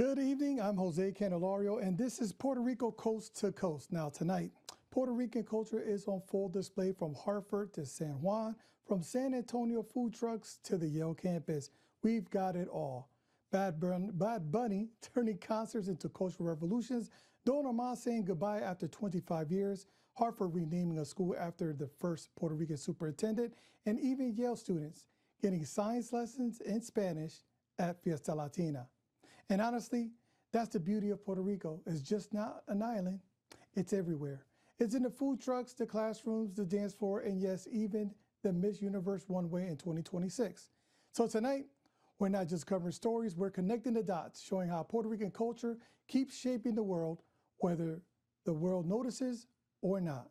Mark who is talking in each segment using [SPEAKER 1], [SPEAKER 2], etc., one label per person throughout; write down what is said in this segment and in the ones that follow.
[SPEAKER 1] Good evening, I'm José Candelario, and this is Puerto Rico Coast to Coast. Now tonight, Puerto Rican culture is on full display from Hartford to San Juan, from San Antonio food trucks to the Yale campus. We've got it all. Bad Bunny turning concerts into cultural revolutions, Don Omar saying goodbye after 25 years, Hartford renaming a school after the first Puerto Rican superintendent, and even Yale students getting science lessons in Spanish at Fiesta Latina. And honestly, that's the beauty of Puerto Rico. It's just not an island. It's everywhere. It's in the food trucks, the classrooms, the dance floor, and yes, even the Miss Universe runway in 2026. So tonight, we're not just covering stories, we're connecting the dots, showing how Puerto Rican culture keeps shaping the world, whether the world notices or not.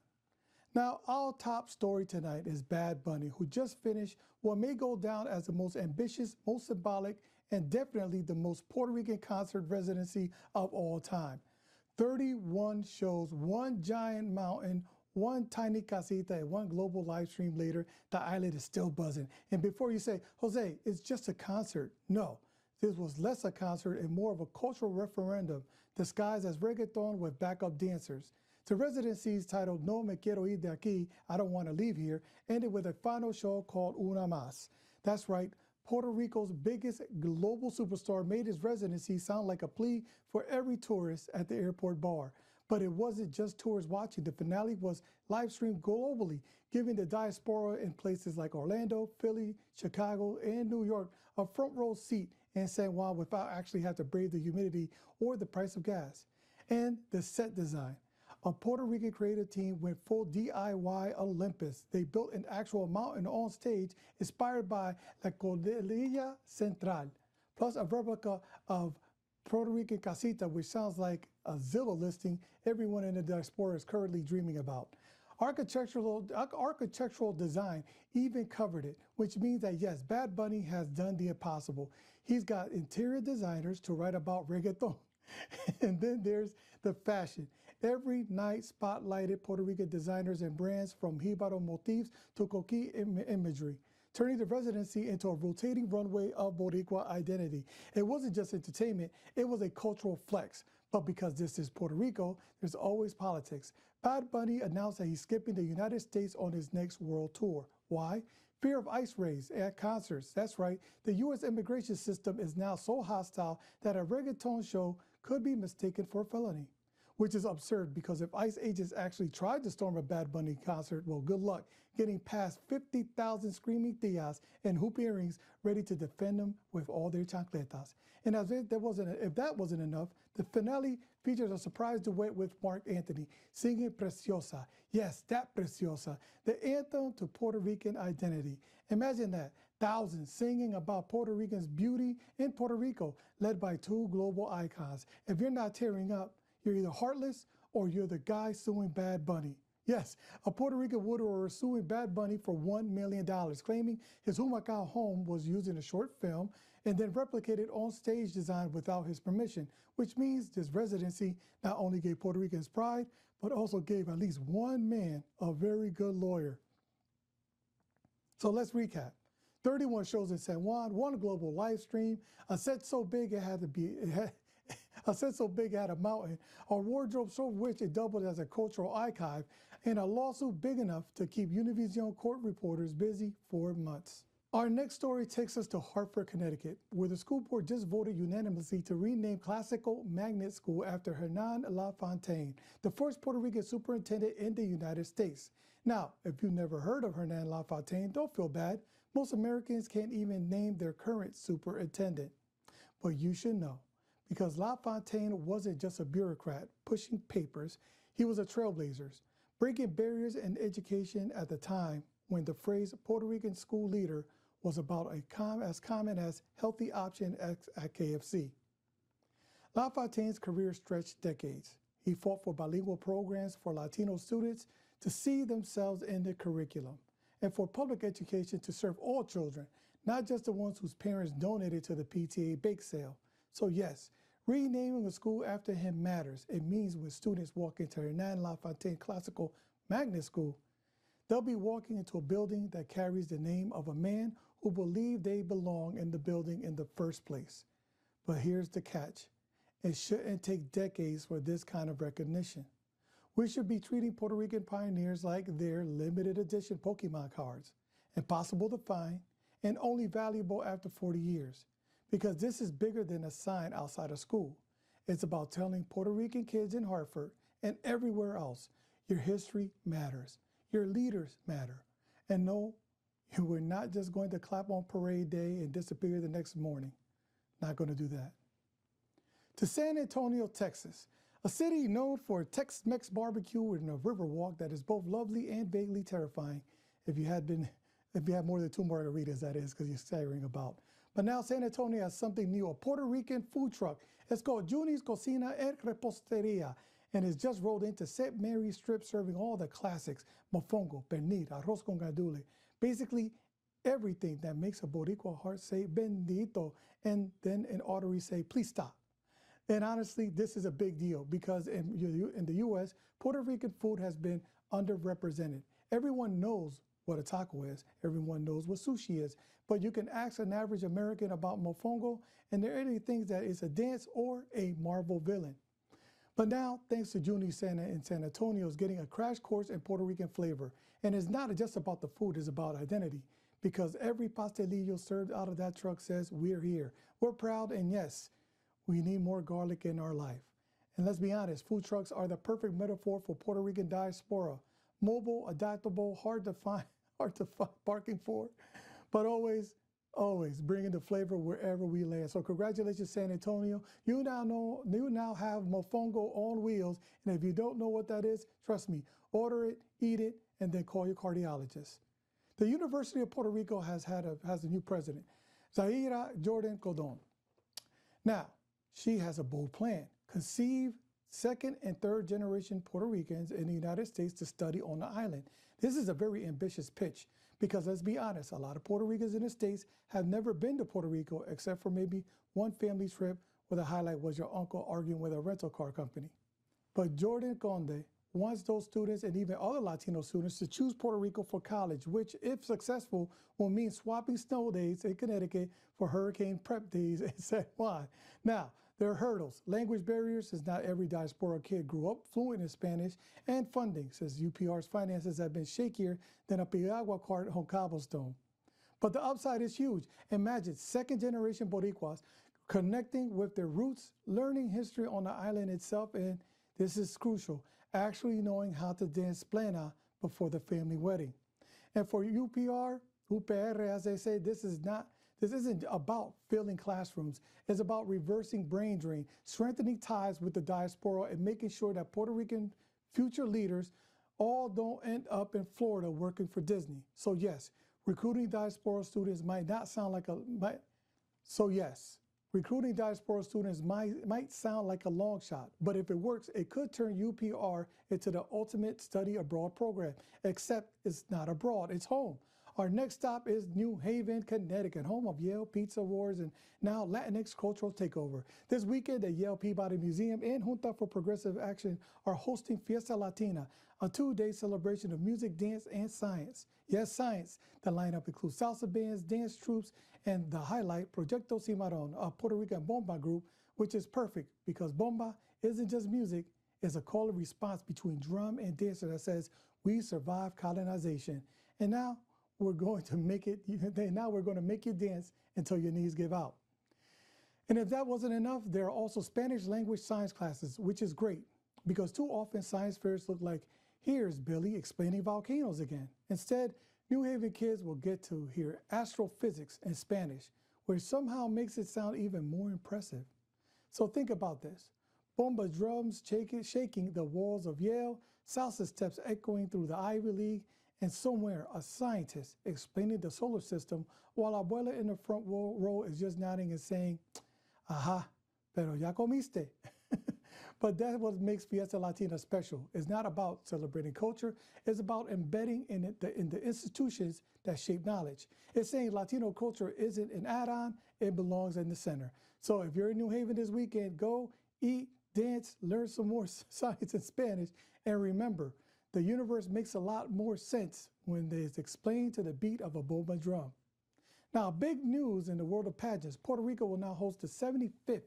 [SPEAKER 1] Now, our top story tonight is Bad Bunny, who just finished what may go down as the most ambitious, most symbolic, and definitely the most Puerto Rican concert residency of all time. 31 shows, one giant mountain, one tiny casita, and one global live stream later, the island is still buzzing. And before you say, Jose, it's just a concert. No, this was less a concert and more of a cultural referendum disguised as reggaeton with backup dancers. The residencies titled No Me Quiero Ir de Aquí, I Don't Want to Leave Here, ended with a final show called Una Más. That's right, Puerto Rico's biggest global superstar made his residency sound like a plea for every tourist at the airport bar. But it wasn't just tourists watching. The finale was live streamed globally, giving the diaspora in places like Orlando, Philly, Chicago, and New York a front row seat in San Juan without actually having to brave the humidity or the price of gas. And the set design. A Puerto Rican creative team went full DIY Olympus. They built an actual mountain on stage inspired by La Cordillera Central, plus a replica of Puerto Rican casita, which sounds like a Zillow listing everyone in the diaspora is currently dreaming about. Architectural design even covered it, which means that yes, Bad Bunny has done the impossible. He's got interior designers to write about reggaeton. And then there's the fashion. Every night spotlighted Puerto Rican designers and brands from Peabody motifs to coquille imagery, turning the residency into a rotating runway of Boricua identity. It wasn't just entertainment, it was a cultural flex. But because this is Puerto Rico, there's always politics. Bad Bunny announced that he's skipping the United States on his next world tour. Why? Fear of ICE raids at concerts. That's right, the U.S. immigration system is now so hostile that a reggaeton show could be mistaken for a felony. Which is absurd because if ICE agents actually tried to storm a Bad Bunny concert, well, good luck getting past 50,000 screaming tias and hoop earrings ready to defend them with all their chancletas. And if that wasn't enough, the finale features a surprise duet with Marc Anthony singing Preciosa. Yes, that Preciosa, the anthem to Puerto Rican identity. Imagine that, thousands singing about Puerto Rican's beauty in Puerto Rico, led by two global icons. If you're not tearing up, you're either heartless or you're the guy suing Bad Bunny. Yes, a Puerto Rican widower suing Bad Bunny for $1 million, claiming his Humacao home was used in a short film and then replicated on stage design without his permission, which means this residency not only gave Puerto Ricans pride, but also gave at least one man a very good lawyer. So let's recap. 31 shows in San Juan, one global live stream, a set so big it had a mountain, a wardrobe so rich it doubled as a cultural archive, and a lawsuit big enough to keep Univision court reporters busy for months. Our next story takes us to Hartford, Connecticut, where the school board just voted unanimously to rename Classical Magnet School after Hernán LaFontaine, the first Puerto Rican superintendent in the United States. Now, if you've never heard of Hernán LaFontaine, don't feel bad. Most Americans can't even name their current superintendent. But you should know, because LaFontaine wasn't just a bureaucrat pushing papers, he was a trailblazer, breaking barriers in education at the time when the phrase Puerto Rican school leader was about as common as healthy option at KFC. LaFontaine's career stretched decades. He fought for bilingual programs for Latino students to see themselves in the curriculum, and for public education to serve all children, not just the ones whose parents donated to the PTA bake sale. So yes, renaming a school after him matters. It means when students walk into Hernán LaFontaine Classical Magnet School, they'll be walking into a building that carries the name of a man who believed they belong in the building in the first place. But here's the catch. It shouldn't take decades for this kind of recognition. We should be treating Puerto Rican pioneers like they're limited edition Pokemon cards, impossible to find, and only valuable after 40 years. Because this is bigger than a sign outside of school. It's about telling Puerto Rican kids in Hartford and everywhere else, your history matters, your leaders matter. And no, we're not just going to clap on parade day and disappear the next morning. Not going to do that. To San Antonio, Texas, a city known for Tex-Mex barbecue and a river walk that is both lovely and vaguely terrifying. If you had more than 2 margaritas, that is, because you're staggering about. But now San Antonio has something new, a Puerto Rican food truck. It's called Juni's Cocina and Reposteria, and it's just rolled into St. Mary's Strip, serving all the classics, mofongo, pernil, arroz con gandules, basically everything that makes a Boricua heart say bendito, and then an artery say, please stop. And honestly, this is a big deal because in the U.S., Puerto Rican food has been underrepresented. Everyone knows what a taco is. Everyone knows what sushi is. But you can ask an average American about mofongo, and there are any things that is a dance or a Marvel villain. But now, thanks to Juni in San Antonio, is getting a crash course in Puerto Rican flavor. And it's not just about the food, it's about identity. Because every pastelillo served out of that truck says, we're here. We're proud, and yes, we need more garlic in our life. And let's be honest, food trucks are the perfect metaphor for Puerto Rican diaspora. Mobile, adaptable, hard to find parking for, but always bringing the flavor wherever we land. So congratulations, San Antonio. You now have mofongo on wheels. And if you don't know what that is, trust me, order it, eat it, and then call your cardiologist. The University of Puerto Rico has a new president, Zaira Jordan Codon. Now, she has a bold plan: conceive second and third generation Puerto Ricans in the United States to study on the island. This is a very ambitious pitch because, let's be honest, a lot of Puerto Ricans in the States have never been to Puerto Rico except for maybe one family trip where the highlight was your uncle arguing with a rental car company. But Jordan Conde wants those students and even other Latino students to choose Puerto Rico for college, which, if successful, will mean swapping snow days in Connecticut for hurricane prep days in San Juan. Now, there are hurdles. Language barriers, as not every diaspora kid grew up fluent in Spanish, and funding, says UPR's finances have been shakier than a piragua cart on cobblestone. But the upside is huge. Imagine second-generation Boricuas connecting with their roots, learning history on the island itself, and this is crucial, actually knowing how to dance plena before the family wedding. And for UPR, as they say, this isn't about filling classrooms. It's about reversing brain drain, strengthening ties with the diaspora, and making sure that Puerto Rican future leaders all don't end up in Florida working for Disney. So yes, recruiting diaspora students might sound like a long shot, but if it works, it could turn UPR into the ultimate study abroad program, except it's not abroad, it's home. Our next stop is New Haven, Connecticut, home of Yale Pizza Wars and now Latinx cultural takeover. This weekend, the Yale Peabody Museum and Junta for Progressive Action are hosting Fiesta Latina, a 2-day celebration of music, dance, and science. Yes, science. The lineup includes salsa bands, dance troupes, and the highlight, Proyecto Cimarron, a Puerto Rican bomba group, which is perfect because bomba isn't just music, it's a call and response between drum and dancer that says, we survived colonization. And now we're going to make you dance until your knees give out. And if that wasn't enough, there are also Spanish language science classes, which is great because too often science fairs look like, here's Billy explaining volcanoes again. Instead, New Haven kids will get to hear astrophysics in Spanish, which somehow makes it sound even more impressive. So think about this. Bomba drums shaking the walls of Yale, salsa steps echoing through the Ivy League, and somewhere a scientist explaining the solar system while Abuela in the front row is just nodding and saying, aha, pero ya comiste. But that's what makes Fiesta Latina special. It's not about celebrating culture. It's about embedding in the institutions that shape knowledge. It's saying Latino culture isn't an add-on, it belongs in the center. So if you're in New Haven this weekend, go, eat, dance, learn some more science and Spanish, and remember, the universe makes a lot more sense when it's explained to the beat of a bomba drum. Now, big news in the world of pageants. Puerto Rico will now host the 75th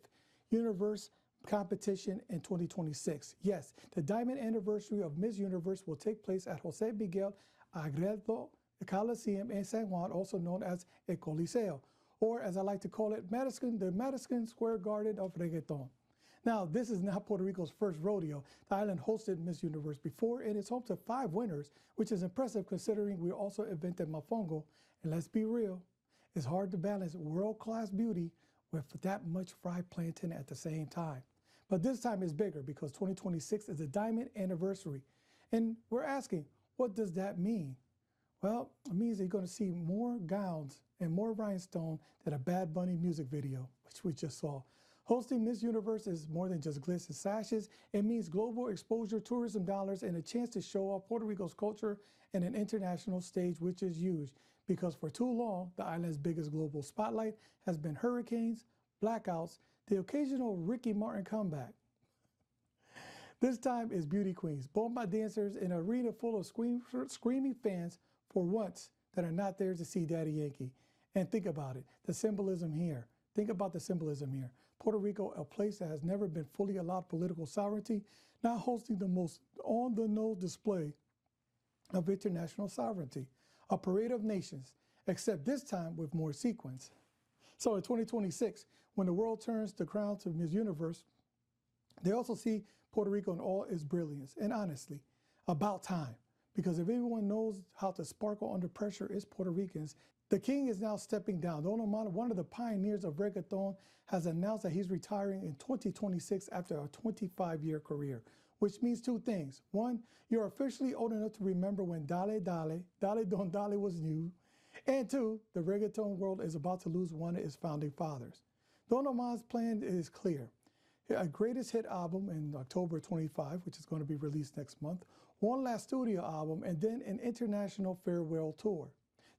[SPEAKER 1] Universe competition in 2026. Yes, the diamond anniversary of Miss Universe will take place at José Miguel Agreldo Coliseum in San Juan, also known as El Coliseo, or as I like to call it, the Madison Square Garden of reggaeton. Now, this is not Puerto Rico's first rodeo. The island hosted Miss Universe before, and it's home to 5 winners, which is impressive considering we also invented mofongo. And let's be real, it's hard to balance world-class beauty with that much fried plantain at the same time. But this time is bigger because 2026 is the diamond anniversary. And we're asking, what does that mean? Well, it means you're going to see more gowns and more rhinestone than a Bad Bunny music video, which we just saw. Hosting Miss Universe is more than just glitz and sashes. It means global exposure, tourism dollars, and a chance to show off Puerto Rico's culture in an international stage, which is huge. Because for too long, the island's biggest global spotlight has been hurricanes, blackouts, the occasional Ricky Martin comeback. This time is beauty queens, bomba dancers, in an arena full of screaming fans for once that are not there to see Daddy Yankee. And think about it, the symbolism here. Think about the symbolism here. Puerto Rico, a place that has never been fully allowed political sovereignty, now hosting the most on-the-nose display of international sovereignty. A parade of nations, except this time with more sequins. So in 2026, when the world turns the crown to Miss Universe, they also see Puerto Rico in all its brilliance. And honestly, about time. Because if anyone knows how to sparkle under pressure, it's Puerto Ricans. The king is now stepping down. Don Omar, one of the pioneers of reggaeton, has announced that he's retiring in 2026 after a 25-year career, which means 2 things. 1, you're officially old enough to remember when Dale Dale, Dale Don Dale was new. And 2, the reggaeton world is about to lose one of its founding fathers. Don Omar's plan is clear. A greatest hit album in October 25, which is going to be released next month, one last studio album, and then an international farewell tour.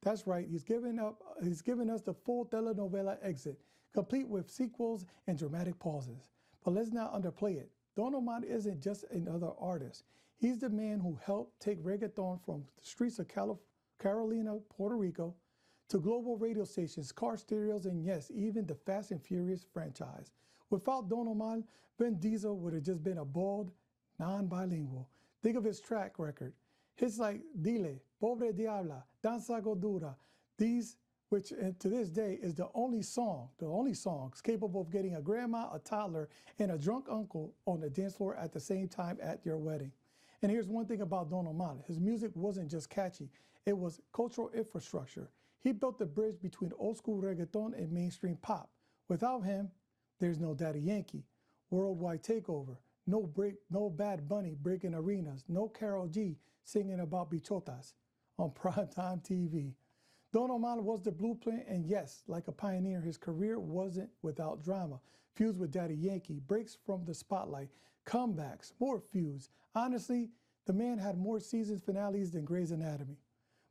[SPEAKER 1] That's right, he's given us the full telenovela exit, complete with sequels and dramatic pauses. But let's not underplay it. Don Omar isn't just another artist. He's the man who helped take reggaeton from the streets of Carolina, Puerto Rico, to global radio stations, car stereos, and yes, even the Fast and Furious franchise. Without Don Omar, Vin Diesel would have just been a bald, non-bilingual. Think of his track record. Hits like Dile, Pobre Diabla, Danza Godura, these, which to this day is the only songs capable of getting a grandma, a toddler, and a drunk uncle on the dance floor at the same time at your wedding. And here's one thing about Don Omar. His music wasn't just catchy, it was cultural infrastructure. He built the bridge between old school reggaeton and mainstream pop. Without him, there's no Daddy Yankee, worldwide takeover, no Bad Bunny breaking arenas, no Karol G singing about bichotas on primetime TV. Don Omar was the blueprint, and yes, like a pioneer, his career wasn't without drama. Feuds with Daddy Yankee, breaks from the spotlight, comebacks, more feuds. Honestly, the man had more season finales than Grey's Anatomy.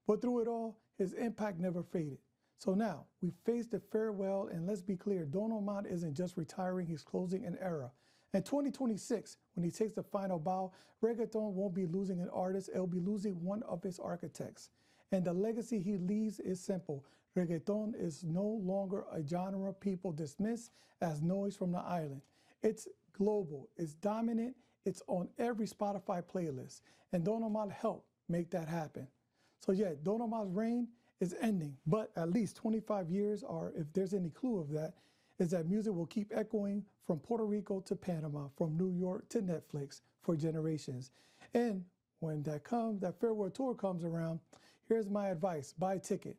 [SPEAKER 1] But through it all, his impact never faded. So now, we face the farewell, and let's be clear, Don Omar isn't just retiring, he's closing an era. In 2026, when he takes the final bow, reggaeton won't be losing an artist, it'll be losing one of its architects. And the legacy he leaves is simple. Reggaeton is no longer a genre people dismiss as noise from the island. It's global, it's dominant, it's on every Spotify playlist. And Don Omar helped make that happen. So yeah, Don Omar's reign is ending, but at least 25 years, or if there's any clue of that, is that music will keep echoing from Puerto Rico to Panama, from New York to Netflix for generations. And when that farewell tour comes around, here's my advice: buy a ticket.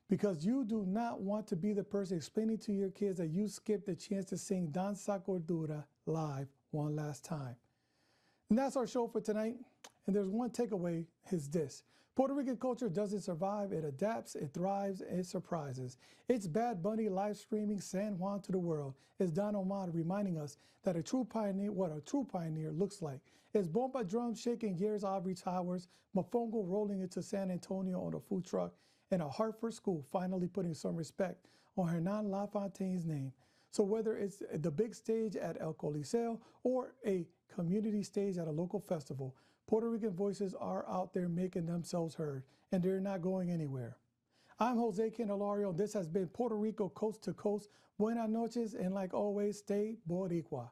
[SPEAKER 1] Because you do not want to be the person explaining to your kids that you skipped the chance to sing Danza Cordura live one last time. And that's our show for tonight. And there's one takeaway, is this: Puerto Rican culture doesn't survive, it adapts, it thrives, it surprises. It's Bad Bunny live streaming San Juan to the world. It's Don Omar reminding us that what a true pioneer looks like. It's bomba drums shaking Yare's Aubrey Towers, mofongo rolling into San Antonio on a food truck, and a Hartford school finally putting some respect on Hernán LaFontaine's name. So whether it's the big stage at El Coliseo or a community stage at a local festival, Puerto Rican voices are out there making themselves heard, and they're not going anywhere. I'm José Candelario. This has been Puerto Rico Coast to Coast. Buenas noches, and like always, stay Boricua.